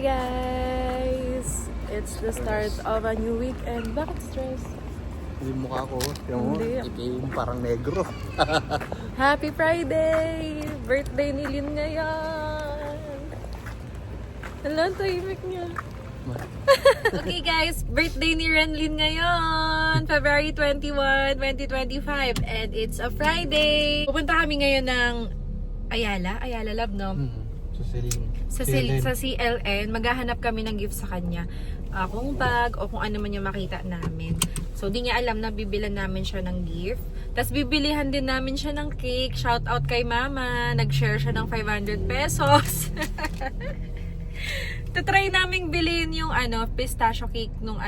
Hi guys! It's the start of a new week and bakit stress? Yung mukha ko, yung Hindi. itim parang negro. Happy Friday! Birthday ni Lynn ngayon! Hala, tahimik niya. Okay guys, birthday ni Renlyn ngayon! February 21, 2025 and it's a Friday! Pupunta kami ngayon ng Ayala Love, no? Sa Celine. Sa CLN, maghahanap kami ng gift sa kanya. Kung bag o kung ano man yung makita namin. So, di niya alam na bibilan namin siya ng gift. Tapos, bibilihan din namin siya ng cake. Shout out kay mama. Nag-share siya ng 500 pesos. Tatry naming bilhin yung pistachio cake nung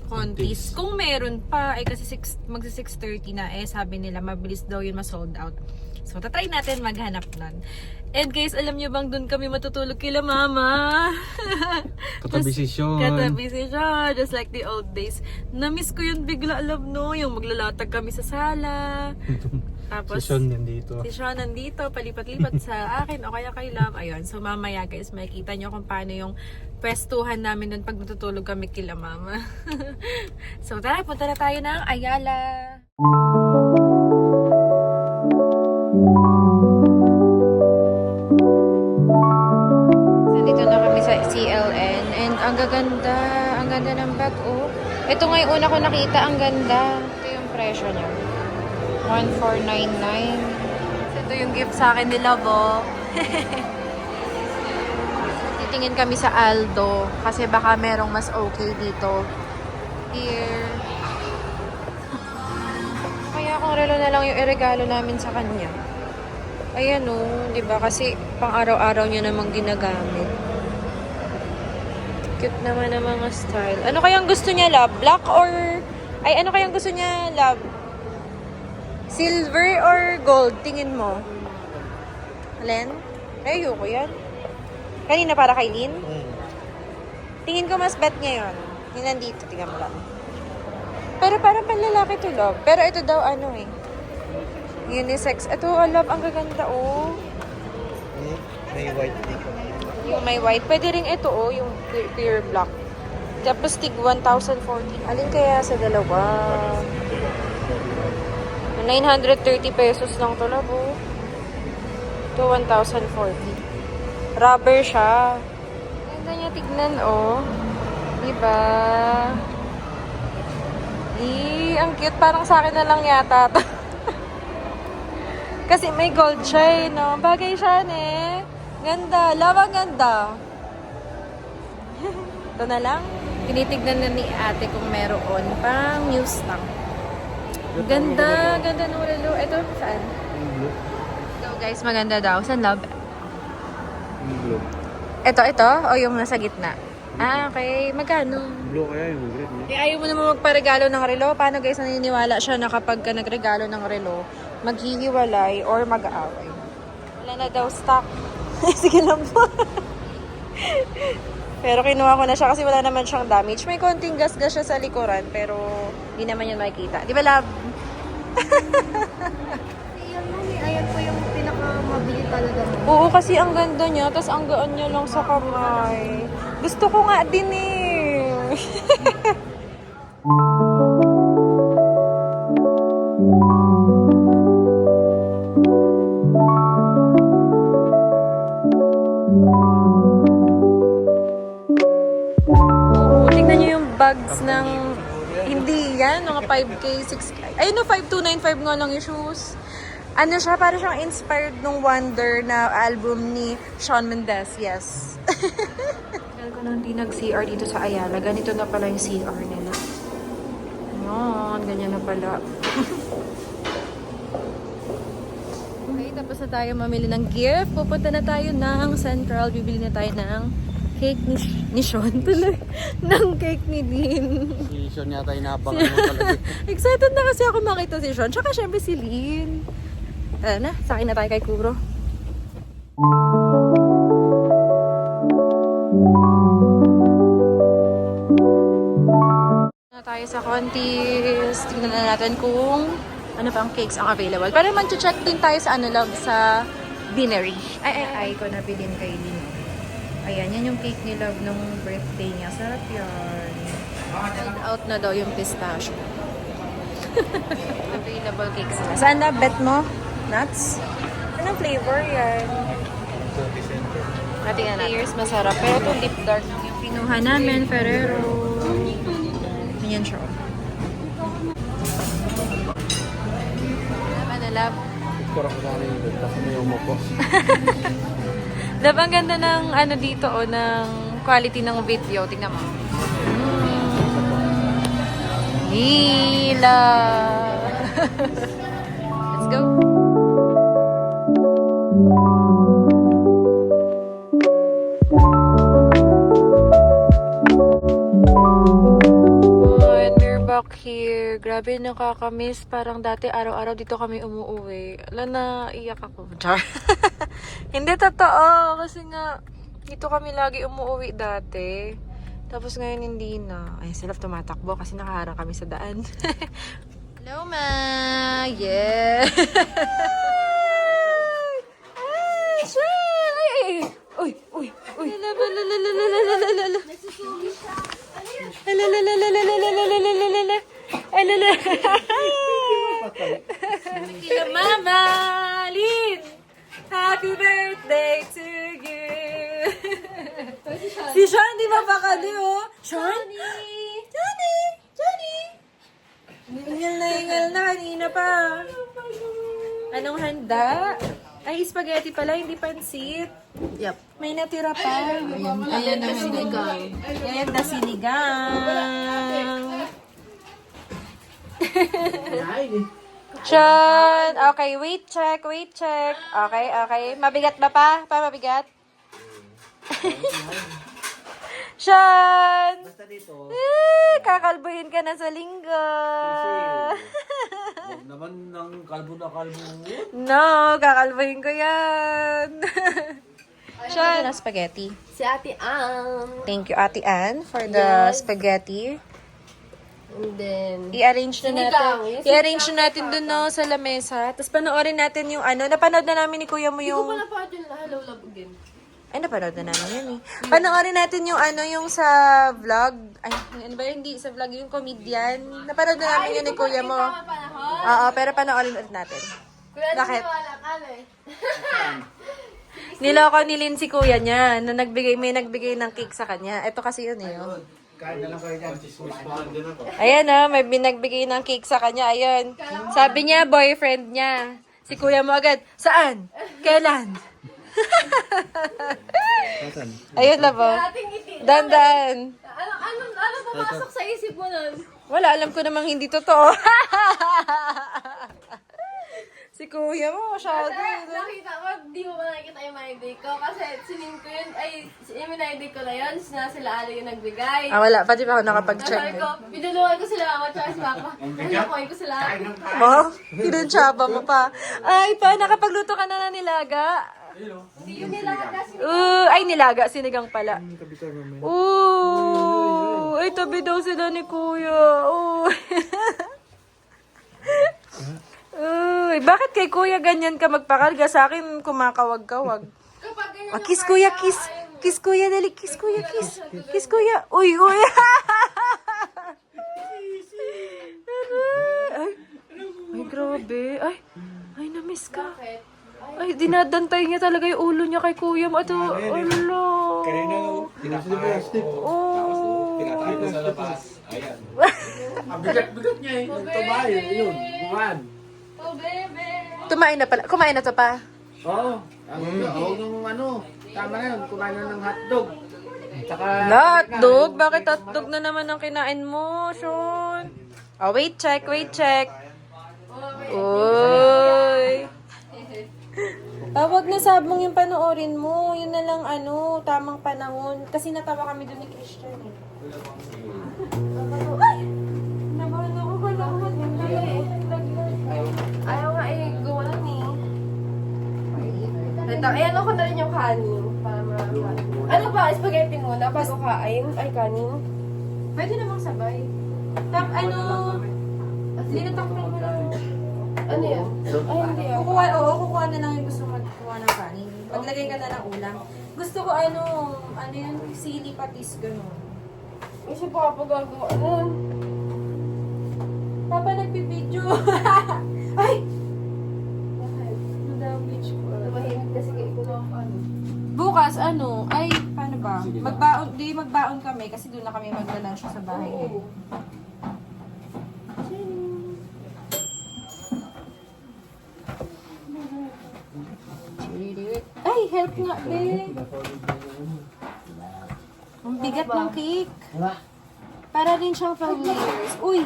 contest. Kung meron pa, kasi magsa 6:30 na sabi nila mabilis daw yun ma-sold out. So, tatry natin maghanap nun. And guys, alam nyo bang dun kami matutulog kila mama? Katabi si Sean. Katabi si Sean. Just like the old days. Na-miss ko yun bigla, love, no? Yung maglalatag kami sa sala. Tapos, Si Sean nandito. Si Sean nandito, palipat-lipat sa akin o kaya kay Love. Ayun, so mamaya guys, makikita nyo kung paano yung pwestuhan namin dun pag natutulog kami kila mama. So tara, punta na tayo ng Ayala. So dito na kami sa CLN and ang ganda ng bag, oh. Ito nga yung una ko nakita, ang ganda. Ito yung presyo niya. 1,499. Ito yung gift sa akin ni Love, oh. Titingin kami sa Aldo kasi baka merong mas okay dito. Here. Kaya kung relo na lang yung iregalo namin sa kanya. Ayan, oh, 'di ba? Kasi pang araw-araw niya namang ginagamit. Cute naman ang mga style. Ano kayang gusto niya, Love? Black or ano kayang gusto niya, Love? Silver or gold? Tingin mo. Len? Ayoko yan. Kanina para kay Lynn? Tingin ko mas bet niya yun. Yung nandito, tingnan mo lang. Pero parang panlalaki to, Love. Pero ito daw unisex. Ito, Love, ang gaganda, oh. May white dito. Yung may white. Pwede rin ito, oh, yung clear black. Tapos tig 1,040. Alin kaya sa dalawa? 930 pesos lang to, Love, oh. Ito, 1,040. Rubber siya. Ganda niya tignan, oh. Diba? Ang cute. Parang sa akin na lang yata to. Kasi may gold siya, no? Bagay siya, eh. Ganda. Love, ang ganda. Ito na lang. Tinitignan na ni ate kung meron pang new stock. Ganda. Ganda ng relo. Ito, saan? So, guys, maganda daw. Saan, Love? Blue. Ito? O yung nasa gitna? Okay. Magkano? Blue kaya yung green. Ayaw mo naman magparegalo ng relo. Paano guys, naniniwala siya na kapag ka nagregalo ng relo, maghihiwalay or mag-aaway? Wala na daw stock. Sige lang po. Pero kinuha ko na siya kasi wala naman siyang damage. May konting gas-gas siya sa likuran, pero hindi naman yun makikita. Di ba, Love? Ayan po yung pinakamabili talaga mo. Oo, kasi ang ganda niya, tapos ang gaan niya lang sa kamay. Gusto ko nga din eh. Oo, tingnan niyo yung bags ng... Hindi yan, mga 5K, 6K. Ayun no, 5,295 nga lang yung shoes. Ano siya, para siyang inspired nung Wonder na album ni Shawn Mendes, yes. Tagal ko nang di nag-CR dito sa Ayala. Ganito na pala yung CR nila. Ayan, ganyan na pala. Okay, tapos na tayo mamili ng gift. Pupunta na tayo ng Central. Bibili na tayo ng cake ni Sean. Tuloy. Ng cake ni Lynn. Si Sean yata inabangan mo talaga. Excited na kasi ako makita si Sean. Tsaka syempre si Lynn. Tara na, sakin na tayo kay Kuro. Na tayo sa contest. Tingnan na natin kung ano pa ang cakes ang available. Pero mag-check din tayo sa Love, sa Binary. Ay, ko na bilhin kay Lynn. Ayan, yan yung cake ni Love nung birthday niya. Sarap yan. Sold out na daw yung pistachio. Available cake sila. Saan na? Bet mo? Nuts? Anong flavor yan? Natin na natin. Masarap. Pero itong deep dark yung pinuha namin. Ferrero. Ganyan siya. Naman na, Love. Kurang ko na yun. Tapos may umupo. Love, ang ganda ng ano dito o ng quality ng video. Tingnan mo. Hila! Let's go! And we're back here. Grabe, nakakamiss. Parang dati araw-araw dito kami umuwi. Ala na, iyak ako. Char. Hindi totoo. Kasi nga, dito kami lagi umuwi dati. Tapos ngayon hindi na. Ay, sila tumatakbo kasi nakaharang kami sa daan. Hello, ma! Yeah! Ay! Swan! Ay! Uy! Uy! Uy! Lalalalalalalalalala! Lalalalalalalalalala! Ay, lala! Kila Mama Lynn! Happy birthday to you! Si Sean, di ba pakali, oh? Sean? Johnny! Johnny! Hingal na kanina pa. Anong handa? Ay, spaghetti pala, hindi pansit. Yep. May natira pa. Ayan na sinigang. Ayan na sinigang. Sean! Okay, wait check. Okay, okay. Mabigat ba pa? Mabigat? Sean! Basta dito. Kakalbuhin ka na sa linggo. Huwag naman ng kalbo na kalbo. No, kakalbuhin ko yan. Sean, spaghetti. Si Ate Ang. Thank you, Ate Ann, for the spaghetti. And then, I-arrange na natin. Sinigang. Yung I-arrange na natin dun no, sa lamesa. Tapos panoorin natin yung ano. Napanood na namin ni Kuya mo hindi ko yung... pa napanood yung Hello Love Again. Ay, napanood na namin yun eh. Panoorin natin yung ano, yung sa vlog. Ay, ano ba yun? Hindi sa vlog, yung comedian. Napanood na namin yun ni Kuya mo. Oo, pero panoorin ulit natin. Bakit? Niloko ni Lynn si Kuya niya na may nagbigay ng cake sa kanya. Ito kasi yun eh. Oh. Kain na lang kayo dyan. Ayan na, may binagbigay ng cake sa kanya. Ayun. Sabi niya, boyfriend niya. Si Kuya mo agad, saan? Kailan? Ayun na po. Dandan. Ano pumasok sa isip mo nun? Wala, alam ko namang hindi totoo. Si Kuya mo, masyado. Nakita mo, di mo ba nakikita yung my day ko? Kasi sining ko yun, yung my day ko na yun, sila Ali yung nagbigay. Ah, wala. Pati pa ako Sabi nakapag-check. ko, pinulungan ko sila mama tsaka si Papa. Pinakuhin ko sila. Mo? Pinuntsaba mo pa. Ay, pa, nakapagluto ka na nilaga. Hindi yun nila kasi. Ay, nilaga. Sinigang pala. Ay, tabi daw sila ni Kuya. Uy, bakit kay Kuya ganyan ka magpakarga? Sa akin, kumakawag-kawag. Kapag ganyan Kiss Kuya, kiss. Kiss Kuya, dali. Kiss Kuya, kiss. Kiss Kuya. Uy, uy. Ay, grabe. Ay, namiss ka. Ay, dinadantay niya talaga yung ulo niya kay Kuya mo. Ito, ulo. Kanina, tinapastik. Oh. Tinatago sa labas. Ayan. Ang bigat-bigat niya eh. Ito ba yun? Buwan. Oh, bebe. Kumain na to pa. Oo. Ang ano, tama na yun. Kumain na ng hotdog. Tsaka... Hotdog? Bakit hotdog na naman ang kinain mo, Sean? Oh, wait, check. Uy. Wag na sabong yung panoorin mo. Yun na lang, tamang panahon. Kasi natawa kami doon ni Christian eh. Ay! Nabahan ako ka naman. Ayaw nga gumalan eh. Ito, ayan ako na rin yung kanin. Para makakain. Ano ba? Spaghetti muna bago kain? Ay, kanin. Pwede namang sabay. Linatakpan mo lang. Ano yan? Ay, hindi ah. Kukuha na lang yung gusto mo kukuha ng kanin. Paglagay ka na ng ulam. Gusto ko ano yun, sili patis, gano'n. Kasi pa ako gagawa nun. Papa, nagpipidyo. Ay! Bakit? Madam beach ko. Tumahimik kasi kayo ko ng ano. Bukas, ay, paano ba? Magbaon kami kasi doon na kami magla-lunch sa bahay. Oo. Ay, help nga, be. Ang bigat ng cake. Para din siyang 5 layers. Uy!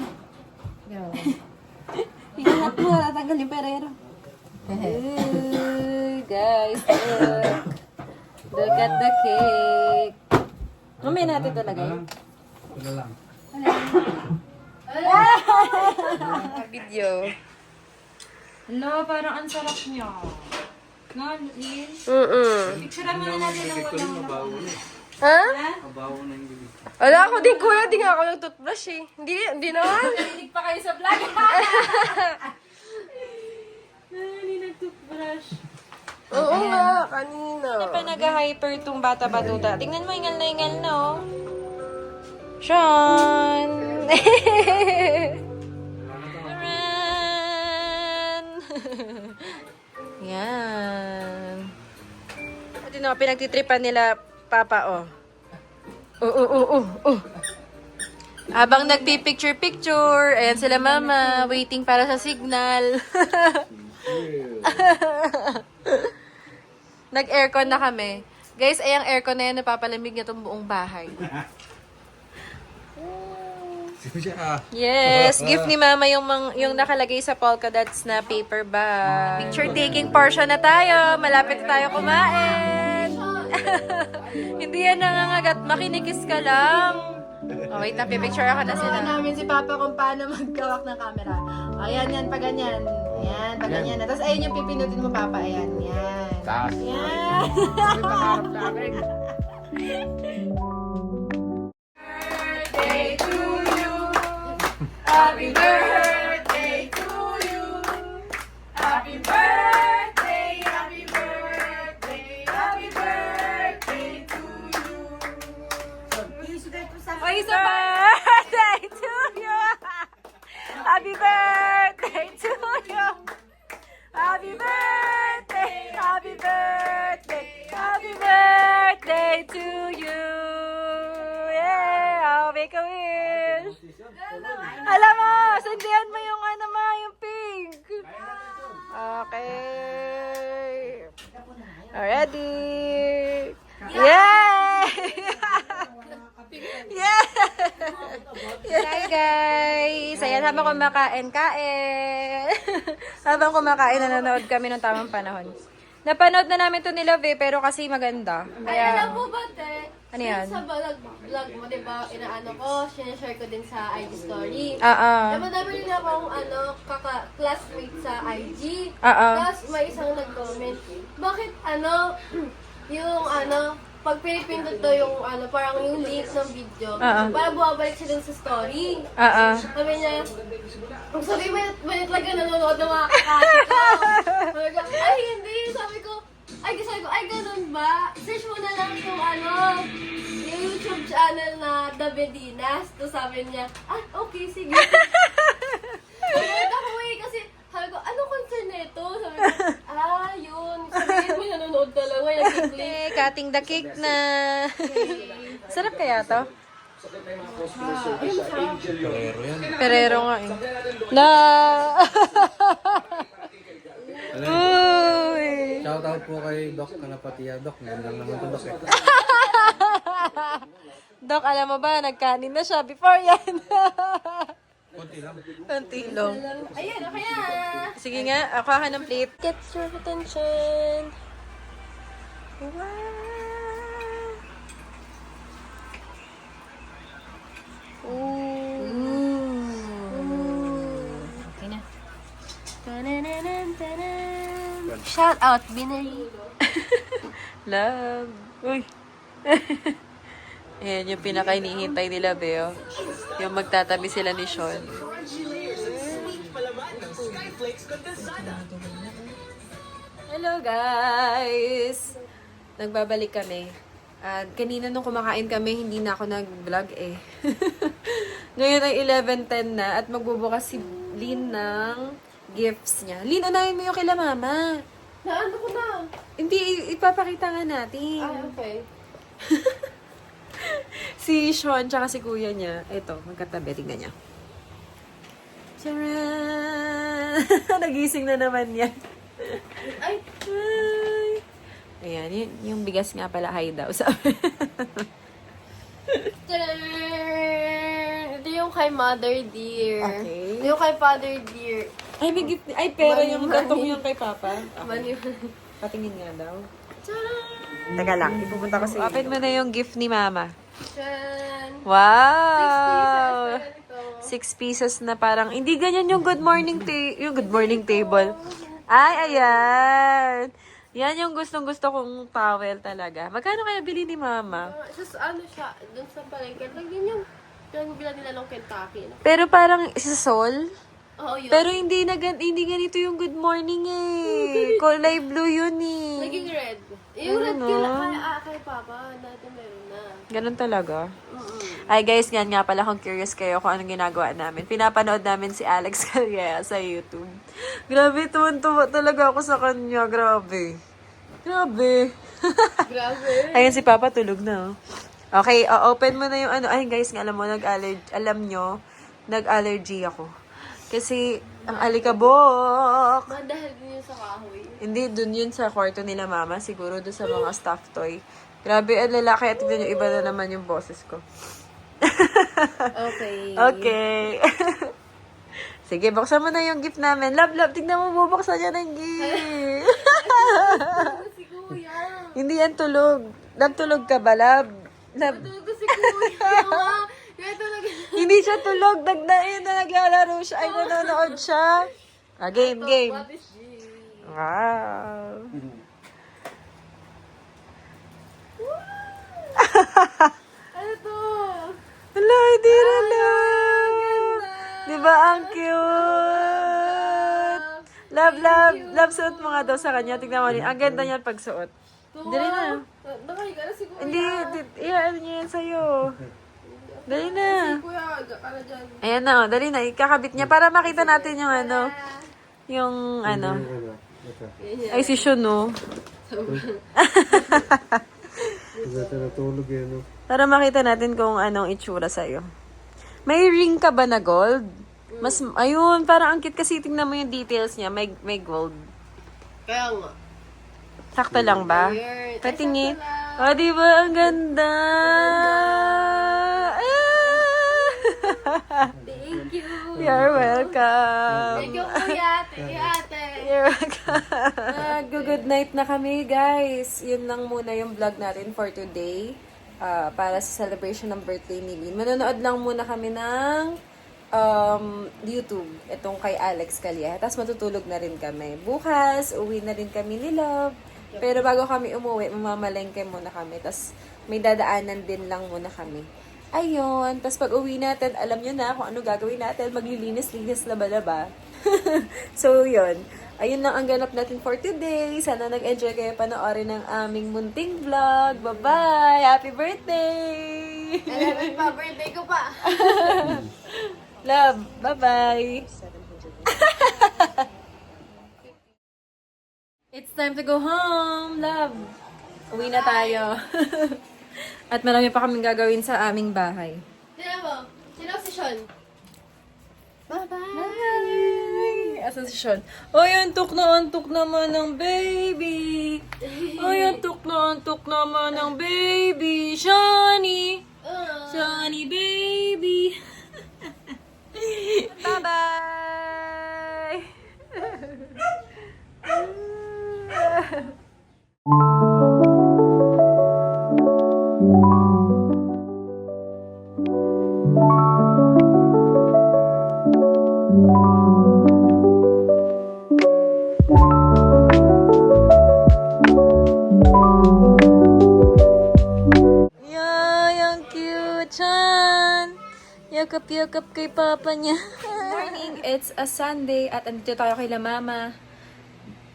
Iangat mo, tatanggal yung perero. Uy, guys, look. Look at the cake. Mamaya natin talaga yun. Ito lang. Video. Hello, parang ang sarap niya. No, Lin? Picturean muna natin ng walang Ha? Mabaho na yung bibig. Wala ako din kuya, di nga ako nag-toothbrush eh. Hindi naman. Narinig pa kayo sa vlog. Hindi nag-toothbrush. Oo nga, kanina. Ano pa nag-hyper tong bata-batuta? Tingnan mo, ingal na, oh. Sean! Run! Yan. At yun ako, pinagtitripan nila, Papa, oh. Habang nagpipicture-picture, ayan sila mama, waiting para sa signal. Nag-aircon na kami. Guys, ay ang aircon na yan, napapalamig niya itong buong bahay. Yes, gift ni mama yung nakalagay sa polka dots na paper bag. Picture taking portion na tayo. Malapit na tayo kumain. Hindi yan nangangagat. Makinikis ka lang. Oh, wait, napipicture ako na sila. Namin si Papa kung paano magkawak ng camera. Ayan, yan, pa ganyan. Ayan, pa ganyan. Tapos ayun yung pipinutin mo, Papa. Ayan, yan. Taas. Yan. May pangarap sa akin. Birthday to you. Happy birthday to you. Happy birthday, happy birthday, happy birthday to you. Oy, sa birthday to you. Happy birthday to you. Happy birthday, happy birthday, happy birthday to you. Yeah, I'll make a wish. Alam mo, sundihan mo yung ano mo, yung pink. Okay. Already. Yay! Yeah! Hi guys! Ayan, habang kumakain. Habang kumakain, nanonood kami ng tamang panahon. Napanood na namin to ni Love pero kasi maganda. Ay, alam mo ba, te? Ano yan? Sa vlog mo, di ba, inaano ko, sinashare ko din sa IG story. Dami rin akong, classmate sa IG. Tapos, may isang nag-comment, bakit, pag pinipindot to yung, parang yung link ng video, para bumabalik siya dun sa story. Sabi niya, kung sabi mo talaga nanonood ng mga kakati ko. Sabi ko, ay hindi. Sabi ko, ay ganun ba? Search mo na lang yung yung YouTube channel na The Medinas. To sabi niya, okay, sige. Kasi sabi ko, ano concern nito? Sabi ko, yun. Sabi mo nanonood talaga. Okay, cutting the cake na. Sarap kaya to? Perero nga eh. Na! Uy! Shoutout po kay Doc Kanapatia. Doc, ngayon lang naman ito, Doc eh. Dok, alam mo ba, nagkanin na siya before yan. Konti lang. Konti lang. Ayan, okay na. Sige nga, ako ka ng plate. Get your attention. Wow! Okay na. Shout out, Binary. Love. Uy. Ayan yung pinaka-hinihintay nila, Beo. Yung magtatabi sila ni Sean. Hello, guys! nagbabalik kami. At kanina nung kumakain kami, hindi na ako nag-vlog eh. Ngayon ay 11:10 na at magbubukas si Lynn ng gifts niya. Lynn, unahin mo yung kila mama. Naano ko na? Hindi, ipapakita nga natin. Okay. Si Sean tsaka si kuya niya. Ito, magkatabi. Tingnan niya. Charan! Nagising na naman yan. Ay! Ay. Ayan, yung bigas nga pala, hi daw. Sabi. Tadaan! Ito yung kay Mother Dear. Okay. Ito yung kay Father Dear. Ay, may gift. Ay, pera Money, yung money. gantong yung kay Papa. Mani. Patingin nga daw. Tadaan! Teka lang, ipupunta ko sa iyo. Open mo na yung gift ni Mama. Tadaan! Wow! 6 pieces. 6 pieces na parang, hindi ganyan yung good morning table. Ay, ayan. Yan yung gustong-gusto kong towel talaga. Magkano kaya bili ni Mama? Ano siya, dun sa palengke. Lagyan yung bilang nila ng Kentucky. Pero parang isa sol. Oo, yun. Pero hindi ganito yung good morning eh. Kulay blue yun eh. Naging red. Yung red Ano? kay Papa, dati meron na. Ganun talaga. Ay guys, yan nga pala kung curious kayo kung anong ginagawa namin. Pinapanood namin si Alex Calleja sa YouTube. Grabe, tuwan-tuwa talaga ako sa kanya. Grabe. Grabe. Grabe. Ayun si Papa tulog na. Oh. Okay, open mo na yung ano. Ay guys, nga alam mo, nag-allergy ako. Kasi, ang alikabok. Dahil din yun sa kahoy. Hindi, dun yun sa kwarto nila mama. Siguro dun sa mga stuff toy. Grabe, ang lalaki. At tignan nyo, iba na naman yung boses ko. Okay. Okay. Sige, buksan mo na yung gift namin. Love, tignan mo, bubuksan niya ng gift. Si Kuya. Hindi yan tulog. Nagtulog ka ba, love? Tulog si Kuya. Kaya talaga. Hindi siya tulog. Nagdain na naglalaro siya. Ay, nanonood siya. Ah, game. What is this? Wow. Ano to? Hala, hindi na lang. Di ba ang cute? Love, suot mo nga daw sa kanya. Tignan mo rin. Ang ganda niyan pag suot. Dali na. Nakahiga na si Kuya. Hindi, ano niya yan sa'yo. Dali na. Kuya, aga ka na dyan. Ayan na, dali na. Ikakabit niya para makita natin yung ano. Yung ano. Ay, si Sean, no? Natulog yan, no? Para makita natin kung anong itsura sa'yo. May ring ka ba na gold? Ayun, parang ang cute kasi tingnan mo yung details niya. May gold. Kaya nga. Sakto lang ba? Weird. Patingin. Ay, sakto O, di ba? Ang ganda! Thank you. You're welcome. Thank you, Kuya. Thank you, ate. You're welcome. Good night na kami, guys. Yun lang muna yung vlog natin for today. Para sa celebration ng birthday ni Lynn. Manonood lang muna kami ng YouTube. Itong kay Alex Calleja. Tapos matutulog na rin kami. Bukas, uwi na rin kami ni Love. Pero bago kami umuwi, mamamalengke muna kami. Tapos may dadaanan din lang muna kami. Ayun. Tapos pag uwi natin, alam nyo na kung ano gagawin natin. Maglilinis-linis laba-laba. So, yun. Ayun lang ang ganap natin for today. Sana nag-enjoy kayo panoorin ng aming munting vlog. Bye-bye! Happy birthday! 11 pa, birthday ko pa. Love, bye-bye! It's time to go home, love! Uwi na tayo. At marami pa kaming gagawin sa aming bahay. Sino mo? Sino si Sean? Bye-bye. Bye! Asan si Sean? Oy, antok naman ng baby! Oy, antok naman ng baby! Shani! Shani, baby! Bye-bye! Yay, ang cute, Chan! Yakap-yakap kay papa niya. Good morning! It's a Sunday at andito tayo kay La Mama.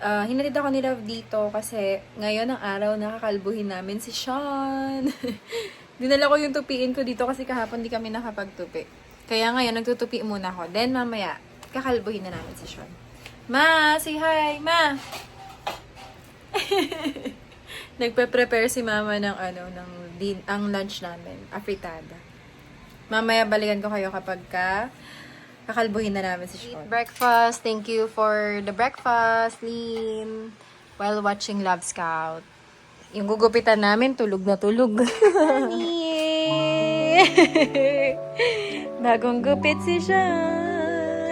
hinatid ako ni Love dito kasi ngayon ang araw nakakalbuhin namin si Sean. Dinala ko yung tupiin ko dito kasi kahapon di kami nakapagtupi. Kaya ngayon nagtutupi muna ako. Then mamaya, kakalbuhin na namin si Sean. Ma, say hi! Ma! Nagpe-prepare si Mama ng ang lunch namin, afritada. Mamaya balikan ko kayo kapag kakalbuhin na namin si Sean. Breakfast. Thank you for the breakfast, Lynn. While watching Love Scout. Yung gugupitan namin, tulog na tulog. Bagong gupit si Sean.